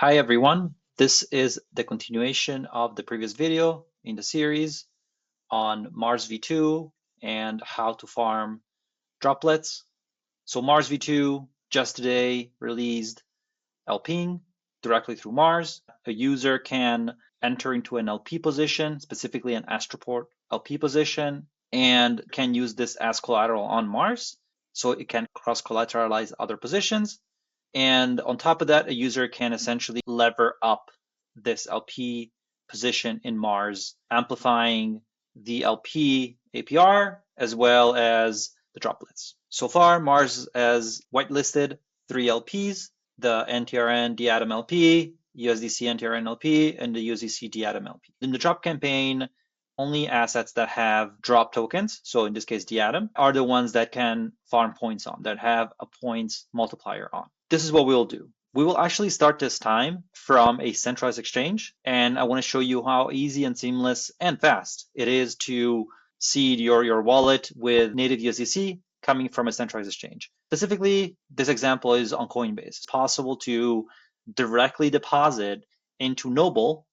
Hi everyone, this is the continuation of the previous video in the series on Mars v2 and how to farm droplets. So Mars v2 just today released LPing directly through Mars. A user can enter into an LP position, specifically an Astroport LP position, and can use this as collateral on Mars. So it can cross-collateralize other positions. And on top of that, a user can essentially lever up this LP position in Mars, amplifying the LP APR as well as the droplets. So far, Mars has whitelisted 3 LPs, the NTRN DATM LP, USDC NTRN LP, and the USDC DATM LP. In the drop campaign, only assets that have drop tokens, so in this case DATM, are the ones that can farm points on, that have a points multiplier on. This is what we'll do. We will actually start this time from a centralized exchange, and I want to show you how easy and seamless and fast it is to seed your wallet with native USDC coming from a centralized exchange. Specifically, this example is on Coinbase. It's possible to directly deposit into Noble,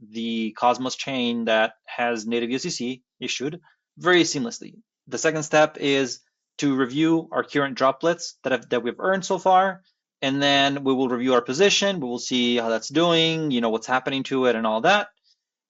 the Cosmos chain that has native USDC issued, very seamlessly. The second step is to review our current droplets that we've earned so far, and then we will review our position. We will see how that's doing, what's happening to it and all that.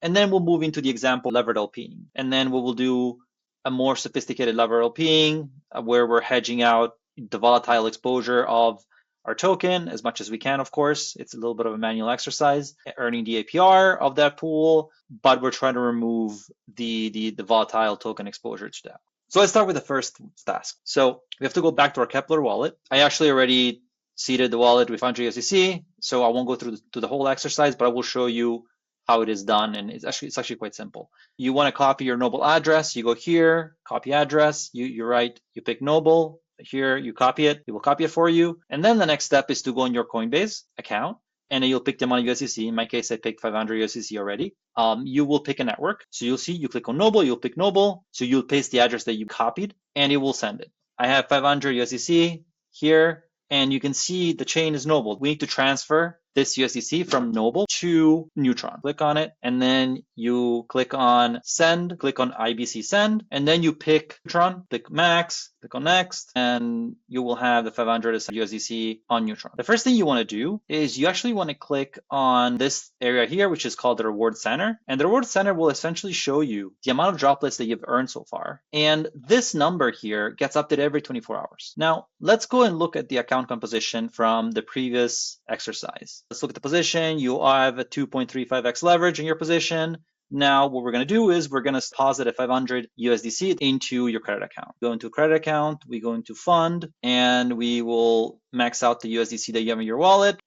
And then we'll move into the example levered LPing. And then we will do a more sophisticated levered LPing where we're hedging out the volatile exposure of our token as much as we can, of course. It's a little bit of a manual exercise, earning the APR of that pool, but we're trying to remove the volatile token exposure to that. So let's start with the first task. So we have to go back to our Kepler wallet. I actually already seeded the wallet with 500 USDC, so I won't go through the whole exercise, but I will show you how it is done, and it's actually quite simple. You want to copy your Noble address. You go here, copy address. You pick Noble. Here you copy it. It will copy it for you. And then the next step is to go on your Coinbase account, and then you'll pick the amount of USDC. In my case, I picked 500 USDC already. You will pick a network. So you'll see, you click on Noble, you'll pick Noble. So you'll paste the address that you copied, and it will send it. I have 500 USDC here, and you can see the chain is Noble. We need to transfer this USDC from Noble to Neutron. Click on it, and then you click on send, click on IBC send, and then you pick Neutron, click max, click on next, and you will have the 500 USDC on Neutron. The first thing you want to do is you actually want to click on this area here, which is called the reward center. And the reward center will essentially show you the amount of droplets that you've earned so far. And this number here gets updated every 24 hours. Now, let's go and look at the account composition from the previous exercise. Let's look at the position. You have a 2.35x leverage in your position. Now, what we're going to do is we're going to deposit a 500 USDC into your credit account. Go into credit account, we go into fund, and we will max out the USDC that you have in your wallet,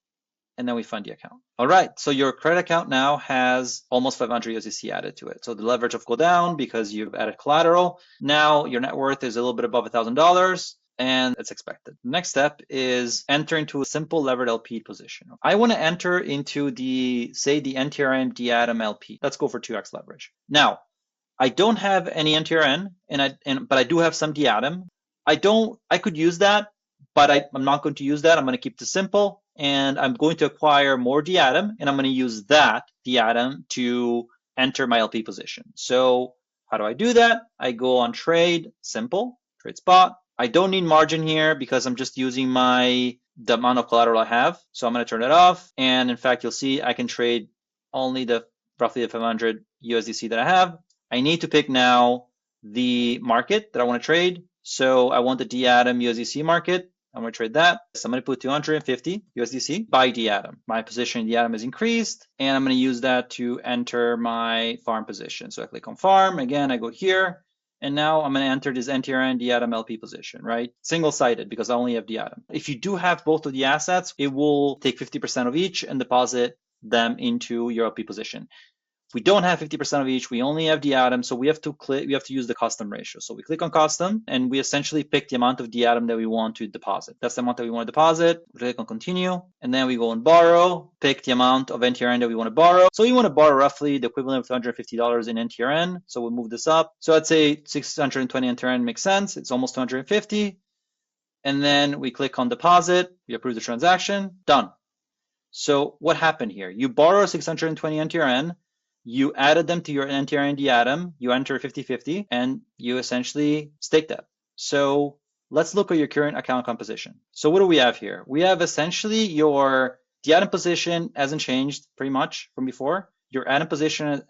and then we fund the account. All right, so your credit account now has almost 500 USDC added to it. So the leverage will go down because you've added collateral. Now your net worth is a little bit above $1,000. And it's expected. The next step is enter into a simple levered LP position. I want to enter into the NTRN DATM LP. Let's go for 2x leverage. Now, I don't have any NTRN, but I do have some DATM. I could use that, but I'm not going to use that. I'm going to keep this simple, and I'm going to acquire more DATM, and I'm going to use that DATM to enter my LP position. So how do I do that? I go on trade, simple, trade spot. I don't need margin here because I'm just using the amount of collateral I have. So I'm going to turn it off. And in fact, you'll see I can trade only roughly the 500 USDC that I have. I need to pick now the market that I want to trade. So I want the DATM USDC market. I'm going to trade that. So I'm going to put 250 USDC by DATM. My position in DATM is increased, and I'm going to use that to enter my farm position. So I click on farm. Again, I go here. And now I'm going to enter this NTRN DATM LP position, right? Single-sided because I only have DATM. If you do have both of the assets, it will take 50% of each and deposit them into your LP position. If we don't have 50% of each, we only have DATM, so we have to use the custom ratio. So we click on custom, and we essentially pick the amount of DATM that we want to deposit. That's the amount that we want to deposit. We click on continue, and then we go on borrow, pick the amount of NTRN that we want to borrow. So we want to borrow roughly the equivalent of $250 in NTRN. So we'll move this up. So I'd say 620 NTRN makes sense. It's almost 250. And then we click on deposit. We approve the transaction. Done. So what happened here? You borrow 620 NTRN, you added them to your NTRN atom, you enter 50-50, and you essentially stake that. So let's look at your current account composition. So what do we have here? We have essentially your atom position hasn't changed pretty much from before. Your atom position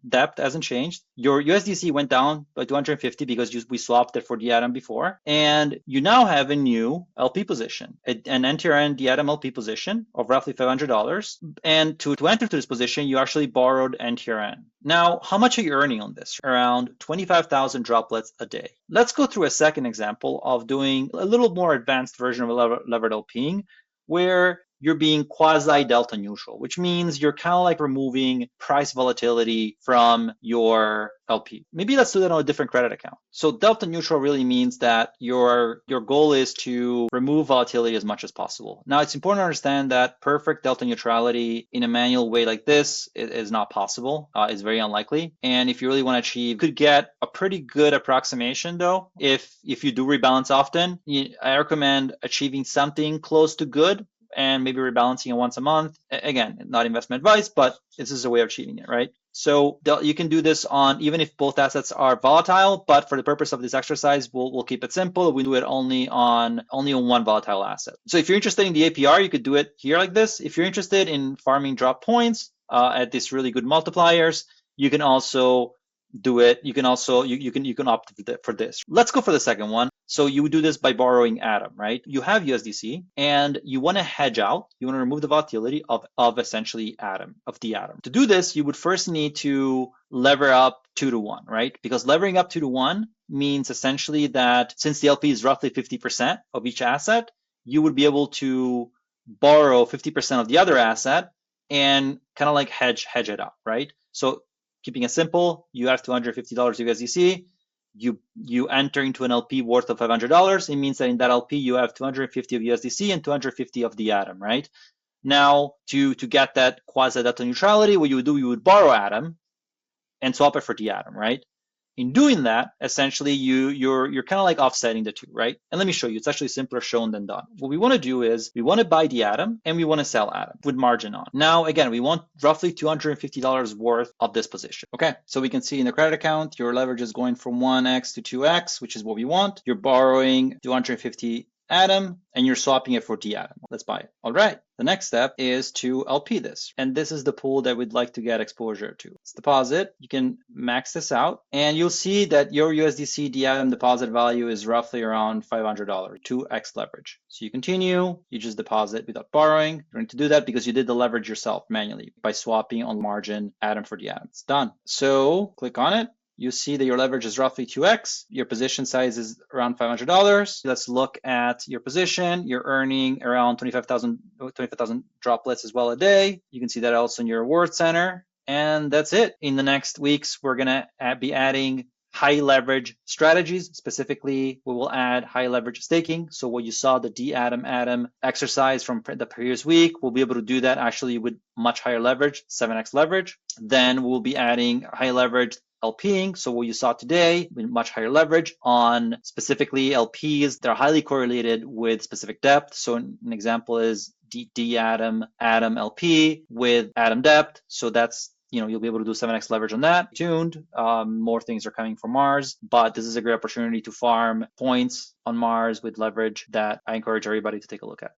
depth hasn't changed. Your USDC went down by 250 because we swapped it for the atom before. And you now have a new LP position, an NTRN atom LP position of roughly $500. And to enter to this position, you actually borrowed NTRN. Now, how much are you earning on this? Around 25,000 droplets a day. Let's go through a second example of doing a little more advanced version of a levered LPing, where you're being quasi delta neutral, which means you're kind of like removing price volatility from your LP. Maybe let's do that on a different credit account. So delta neutral really means that your goal is to remove volatility as much as possible. Now, it's important to understand that perfect delta neutrality in a manual way like this is not possible. It's very unlikely. And if you really want to achieve, you could get a pretty good approximation though. If you do rebalance often, I recommend achieving something close to good and maybe rebalancing it once a month. Again, not investment advice, but this is a way of achieving it, right? So you can do this on even if both assets are volatile, but for the purpose of this exercise, we'll keep it simple. We do it only on one volatile asset. So if you're interested in the APR, you could do it here like this. If you're interested in farming drop points at these really good multipliers, you can also do it. You can also you can opt for this. Let's go for the second one. So you would do this by borrowing atom, right? You have USDC and you want to hedge out. You want to remove the volatility of essentially the atom. To do this, you would first need to lever up 2 to 1, right? Because levering up 2 to 1 means essentially that since the LP is roughly 50% of each asset, you would be able to borrow 50% of the other asset and kind of like hedge it out, right? So keeping it simple, you have $250 USDC. You enter into an LP worth of $500. It means that in that LP you have 250 of USDC and 250 of the atom, right? Now to get that quasi delta neutrality, what you would do, you would borrow atom and swap it for the atom, right? In doing that, essentially you're kind of like offsetting the two, right? And let me show you. It's actually simpler shown than done. What we want to do is we want to buy the atom and we want to sell atom with margin on. Now, again, we want roughly $250 worth of this position. Okay, so we can see in the credit account, your leverage is going from 1x to 2x, which is what we want. You're borrowing 250 atom and you're swapping it for the atom. Let's buy it. All right. The next step is to LP this. And this is the pool that we'd like to get exposure to. Let's deposit. You can max this out and you'll see that your USDC the atom deposit value is roughly around $500, 2x leverage. So you continue, you just deposit without borrowing. You're going to do that because you did the leverage yourself manually by swapping on margin atom for the atom. It's done. So click on it. You see that your leverage is roughly 2x. Your position size is around $500. Let's look at your position. You're earning around 25,000 droplets as well a day. You can see that also in your reward center. And that's it. In the next weeks, we're going to be adding high leverage strategies. Specifically, we will add high leverage staking. So what you saw, the atom exercise from the previous week, we'll be able to do that actually with much higher leverage, 7x leverage. Then we'll be adding high leverage LPing. So what you saw today with much higher leverage on specifically LPs that are highly correlated with specific depth. So an example is atom LP with atom depth. So that's, you'll be able to do 7x leverage on that. Stay tuned. More things are coming from Mars, but this is a great opportunity to farm points on Mars with leverage that I encourage everybody to take a look at.